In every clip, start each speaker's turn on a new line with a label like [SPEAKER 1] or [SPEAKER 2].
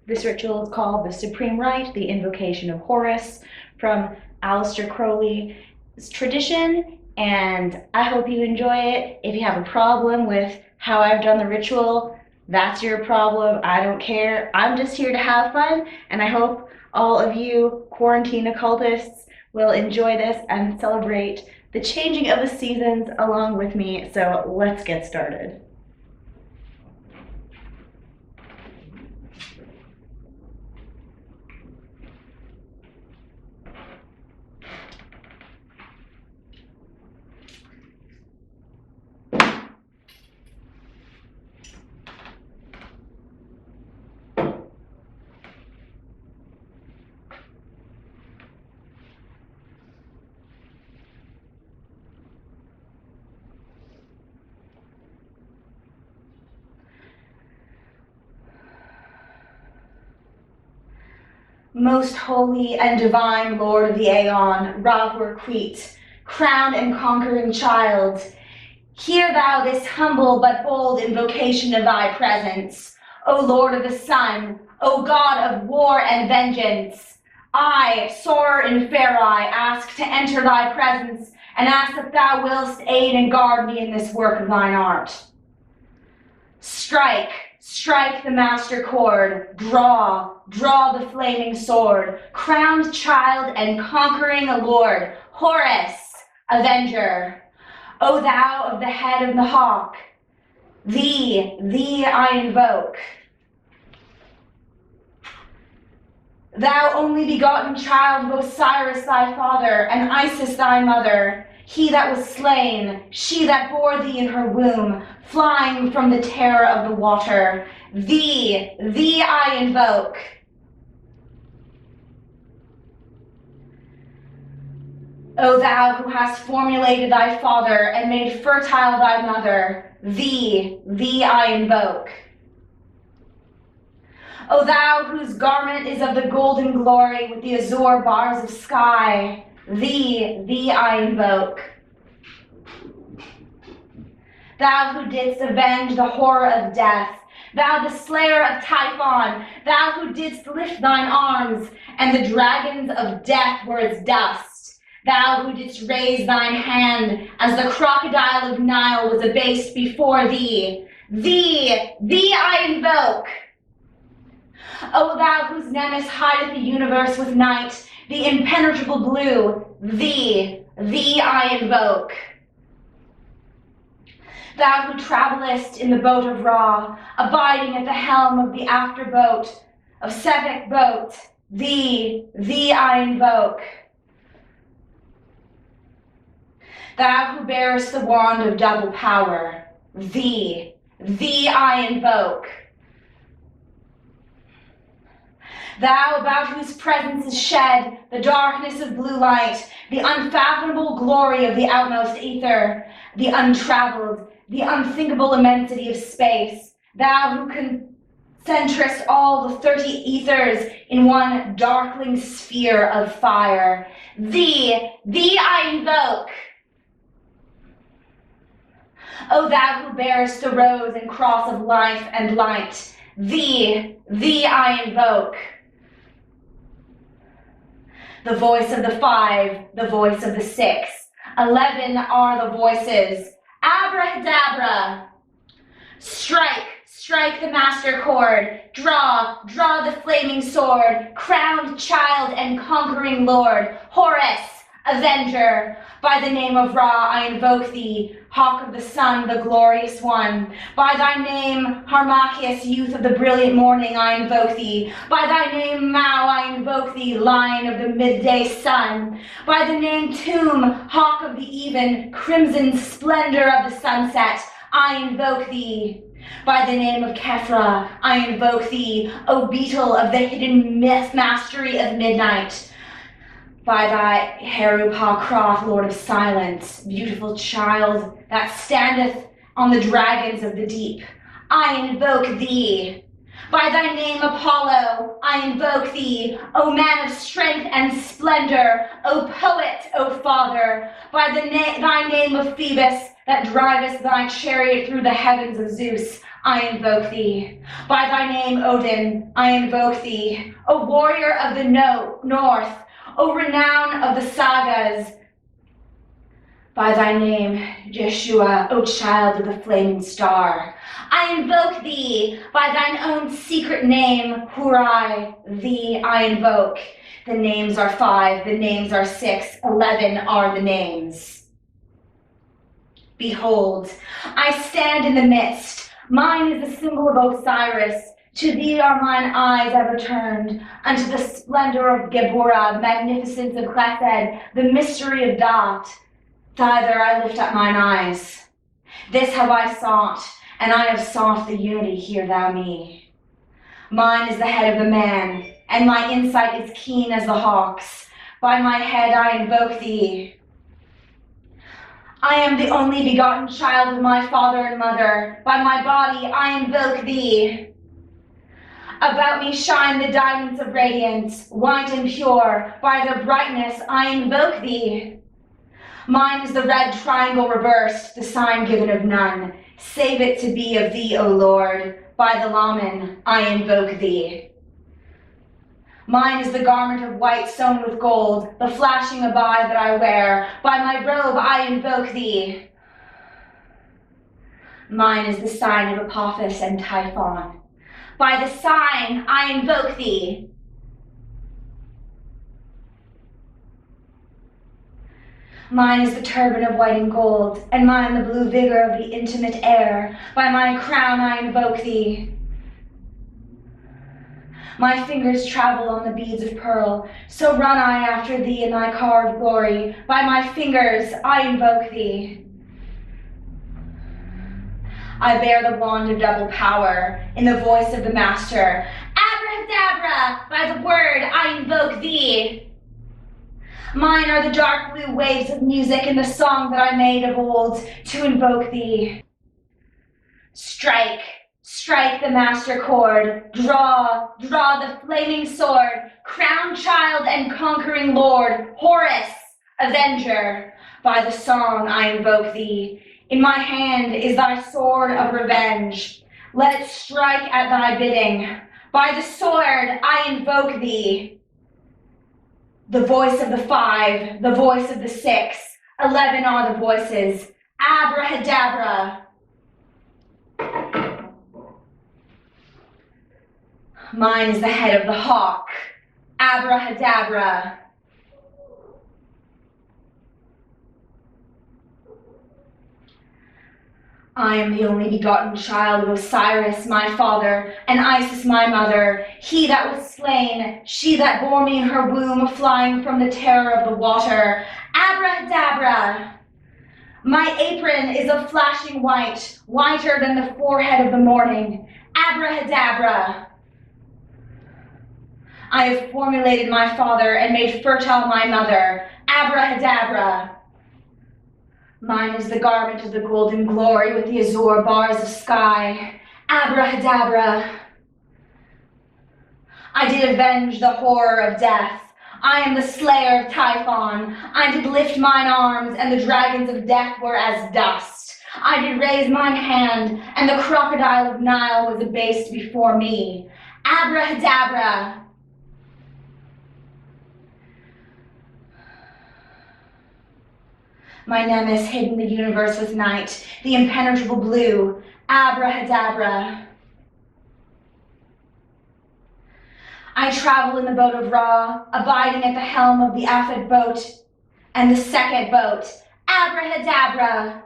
[SPEAKER 1] This ritual is called the Supreme Rite, the Invocation of Horus, from Aleister Crowley's tradition, and I hope you enjoy it. If you have a problem with how I've done the ritual, that's your problem. I don't care. I'm just here to have fun, and I hope all of you quarantine occultists will enjoy this and celebrate the changing of the seasons along with me. So let's get started. Most holy and divine Lord of the Aeon, Ra-Hur-Khwit, crowned and conquering child, hear thou this humble but bold invocation of thy presence. O Lord of the Sun, O God of war and vengeance, I, Sorer Inferi, ask to enter thy presence and ask that thou willst aid and guard me in this work of thine art. Strike the master chord, draw the flaming sword, crowned child and conquering Lord, Horus, avenger. O thou of the head of the hawk, thee I invoke. Thou only begotten child of Osiris thy father, and Isis thy mother, he that was slain, she that bore thee in her womb, flying from the terror of the water, thee I invoke. O thou who hast formulated thy father and made fertile thy mother, thee I invoke. O thou whose garment is of the golden glory with the azure bars of sky, thee I invoke. Thou who didst avenge the horror of death, thou the slayer of Typhon, thou who didst lift thine arms, and the dragons of death were as dust, thou who didst raise thine hand as the crocodile of Nile was abased before thee I invoke. O thou whose nemesis hideth the universe with night, the impenetrable blue, thee I invoke. Thou who travellest in the boat of Ra, abiding at the helm of the afterboat of Sevek boat, thee I invoke. Thou who bearest the wand of double power, thee I invoke. Thou about whose presence is shed the darkness of blue light, the unfathomable glory of the outmost ether, the untraveled, the unthinkable immensity of space, thou who concentrest all the 30 ethers in one darkling sphere of fire, thee I invoke. O thou who bearest the rose and cross of life and light, thee I invoke. The voice of the 5, the voice of the 6, 11 are the voices. Abracadabra! Strike the master chord, draw the flaming sword, crowned child and conquering Lord, Horus, avenger. By the name of Ra I invoke thee, hawk of the sun, the glorious one. By thy name, Harmachius, youth of the brilliant morning, I invoke thee. By thy name, Mao, I invoke thee, lion of the midday sun. By the name Tomb, hawk of the even, crimson splendor of the sunset, I invoke thee. By the name of Kefra, I invoke thee, O beetle of the hidden myth mastery of midnight. By thy Heru-Pa-Krath, Lord of silence, beautiful child that standeth on the dragons of the deep, I invoke thee. By thy name, Apollo, I invoke thee, O man of strength and splendor, O poet, O father. By thy name of Phoebus, that drivest thy chariot through the heavens of Zeus, I invoke thee. By thy name, Odin, I invoke thee, O warrior of the north, O renown of the sagas. By thy name, Jeshua, O child of the flaming star, I invoke thee. By thine own secret name, Hurai, thee I invoke. The names are 5, the names are 6, 11 are the names. Behold, I stand in the midst. Mine is the symbol of Osiris. To thee are mine eyes ever turned, unto the splendor of Geburah, magnificence of Chesed, the mystery of Dot. Thither I lift up mine eyes. This have I sought, and I have sought the unity, hear thou me. Mine is the head of the man, and my insight is keen as the hawk's. By my head I invoke thee. I am the only begotten child of my father and mother. By my body I invoke thee. About me shine the diamonds of radiance, white and pure. By their brightness I invoke thee. Mine is the red triangle reversed, the sign given of none. Save it to be of thee, O Lord. By the Laman I invoke thee. Mine is the garment of white sewn with gold, the flashing abide that I wear. By my robe I invoke thee. Mine is the sign of Apophis and Typhon. By the sign I invoke thee. Mine is the turban of white and gold, and mine the blue vigor of the intimate air. By my crown I invoke thee. My fingers travel on the beads of pearl, so run I after thee in thy car of glory. By my fingers I invoke thee. I bear the wand of double power in the voice of the master. Abracadabra, by the word I invoke thee. Mine are the dark blue waves of music in the song that I made of old to invoke thee. Strike, strike the master chord, draw the flaming sword, crowned child and conquering lord, Horus, avenger. By the song I invoke thee. In my hand is thy sword of revenge. Let it strike at thy bidding. By the sword I invoke thee. The voice of the 5, the voice of the 6, 11 are the voices. Abracadabra. Mine is the head of the hawk. Abracadabra. I am the only begotten child of Osiris, my father, and Isis, my mother, he that was slain, she that bore me in her womb, flying from the terror of the water. Abracadabra! My apron is of flashing white, whiter than the forehead of the morning. Abracadabra! I have formulated my father and made fertile my mother. Abracadabra! Mine is the garment of the golden glory with the azure bars of sky. Abracadabra! I did avenge the horror of death. I am the slayer of Typhon. I did lift mine arms, and the dragons of death were as dust. I did raise mine hand, and the crocodile of Nile was abased before me. Abracadabra! My nemes hidden the universe with night, the impenetrable blue. Abracadabra! I travel in the boat of Ra, abiding at the helm of the Aphid boat and the Sekhet boat. Abracadabra!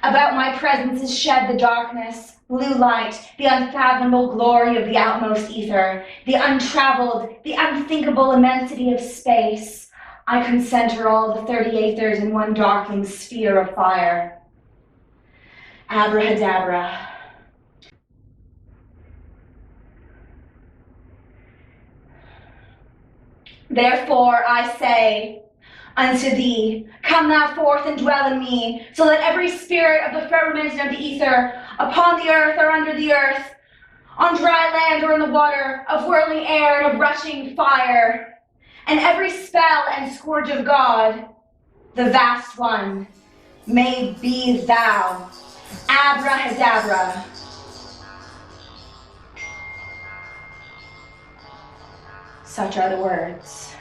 [SPEAKER 1] About my presence is shed the darkness, blue light, the unfathomable glory of the outmost ether, the untraveled, the unthinkable immensity of space. I concenter all the 30 aethers in one darkling sphere of fire. Abracadabra. Therefore I say unto thee, come thou forth and dwell in me, so that every spirit of the firmament and of the ether, upon the earth or under the earth, on dry land or in the water, of whirling air and of rushing fire, and every spell and scourge of God, the vast one, may be thou, abrahadabra. Such are the words.